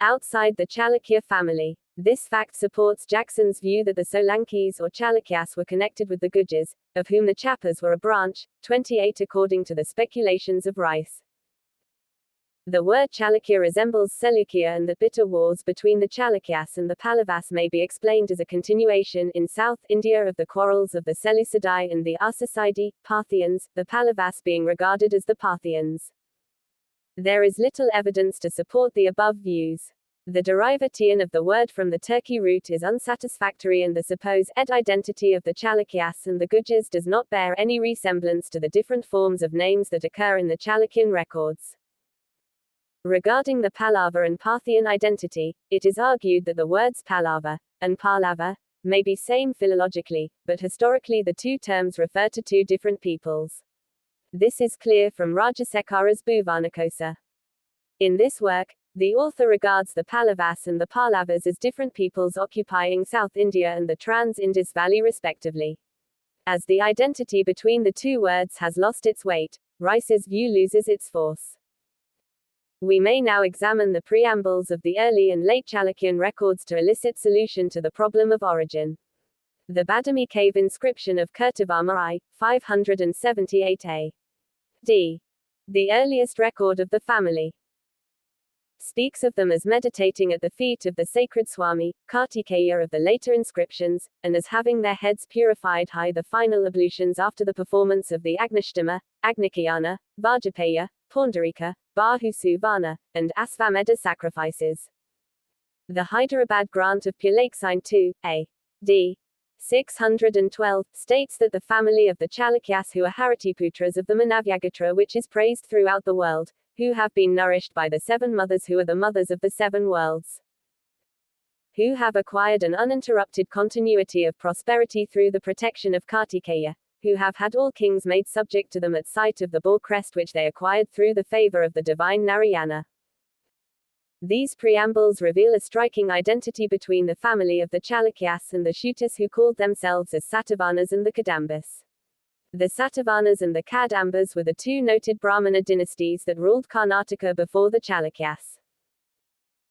outside the Chalukya family. This fact supports Jackson's view that the Solankis or Chalukyas were connected with the Gujas, of whom the Chapas were a branch, 28 according to the speculations of Rice. The word Chalukya resembles Seleucia, and the bitter wars between the Chalukyas and the Pallavas may be explained as a continuation in South India of the quarrels of the Seleucidae and the Arsacidae, Parthians, the Pallavas being regarded as the Parthians. There is little evidence to support the above views. The derivation of the word from the Turkey root is unsatisfactory, and the supposed identity of the Chalukyas and the Gujas does not bear any resemblance to the different forms of names that occur in the Chalukyan records. Regarding the Pallava and Parthian identity, it is argued that the words Pallava and Pallava may be same philologically, but historically the two terms refer to two different peoples. This is clear from Rajasekara's Bhuvanakosha. In this work, the author regards the Pallavas and the Pallavas as different peoples occupying South India and the Trans-Indus Valley respectively. As the identity between the two words has lost its weight, Rice's view loses its force. We may now examine the preambles of the early and late Chalukyan records to elicit solution to the problem of origin. The Badami cave inscription of Kirtivarma I, 578 A.D., the earliest record of the family, speaks of them as meditating at the feet of the sacred Swami, Kartikeya of the later inscriptions, and as having their heads purified high the final ablutions after the performance of the Agnishtama, Agnikayana, Vajapaya, Paundarika, Bahusuvana, and Asvamedha sacrifices. The Hyderabad grant of Pulakesine II, A.D. 612, states that the family of the Chalukyas who are Haratiputras of the Manavyagatra, which is praised throughout the world, who have been nourished by the seven mothers who are the mothers of the seven worlds, who have acquired an uninterrupted continuity of prosperity through the protection of Kartikeya, who have had all kings made subject to them at sight of the bull crest which they acquired through the favor of the divine Narayana. These preambles reveal a striking identity between the family of the Chalukyas and the Shutas, who called themselves as Satavahanas and the Kadambas. The Satavahanas and the Kadambas were the two noted Brahmana dynasties that ruled Karnataka before the Chalukyas.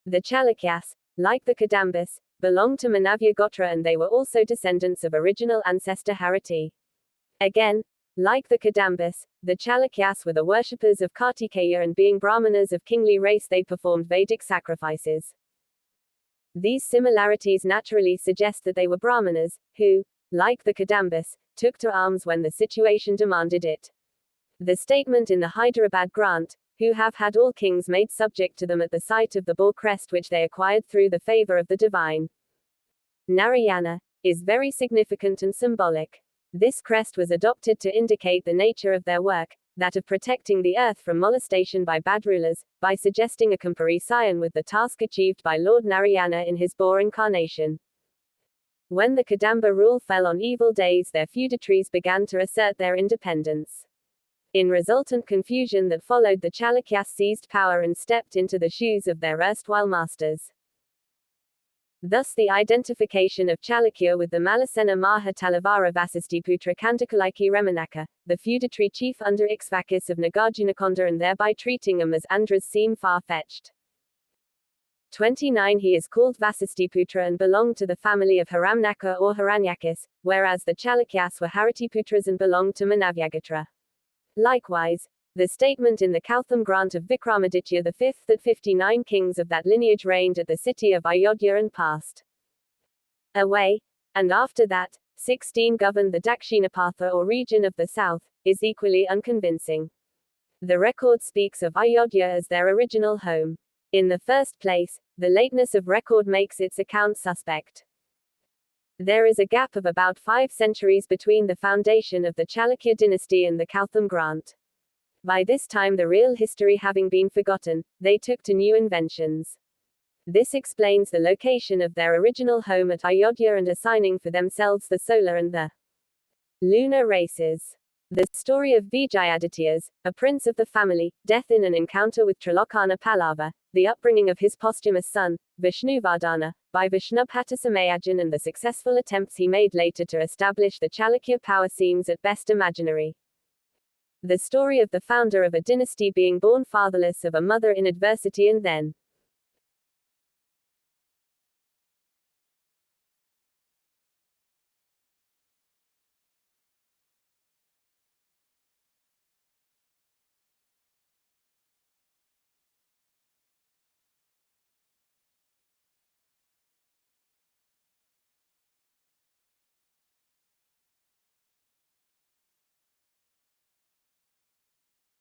The Chalukyas, like the Kadambas, belonged to Manavya Gotra, and they were also descendants of original ancestor Harati. Again, like the Kadambas, the Chalukyas were the worshippers of Kartikeya, and being Brahmanas of kingly race they performed Vedic sacrifices. These similarities naturally suggest that they were Brahmanas, who, like the Kadambas, took to arms when the situation demanded it. The statement in the Hyderabad grant, who have had all kings made subject to them at the sight of the bull crest which they acquired through the favor of the divine Narayana, is very significant and symbolic. This crest was adopted to indicate the nature of their work, that of protecting the earth from molestation by bad rulers, by suggesting a comparison with the task achieved by Lord Narayana in his boar incarnation. When the Kadamba rule fell on evil days, their feudatories began to assert their independence. In resultant confusion that followed, the Chalukyas seized power and stepped into the shoes of their erstwhile masters. Thus the identification of Chalukya with the Malasena Maha Talavara Vasistiputra Kandakalaiki Remanaka, the feudatory chief under Ixvakis of Nagarjunakonda, and thereby treating him as Andhras, seem far-fetched. 29. He is called Vasistiputra and belonged to the family of Haramnaka or Haranyakis, whereas the Chalukyas were Haratiputras and belonged to Manavyagatra. Likewise, the statement in the Kautham grant of Vikramaditya V that 59 kings of that lineage reigned at the city of Ayodhya and passed away, and after that, 16 governed the Dakshinapatha or region of the south, is equally unconvincing. The record speaks of Ayodhya as their original home. In the first place, the lateness of record makes its account suspect. There is a gap of about 5 centuries between the foundation of the Chalukya dynasty and the Kautham grant. By this time, the real history having been forgotten, they took to new inventions. This explains the location of their original home at Ayodhya and assigning for themselves the solar and the lunar races. The story of Vijayadityas, a prince of the family, death in an encounter with Trilokana Pallava, the upbringing of his posthumous son, Vishnuvardhana, by Vishnubhata Samayajan, and the successful attempts he made later to establish the Chalukya power seems at best imaginary. The story of the founder of a dynasty being born fatherless of a mother in adversity and then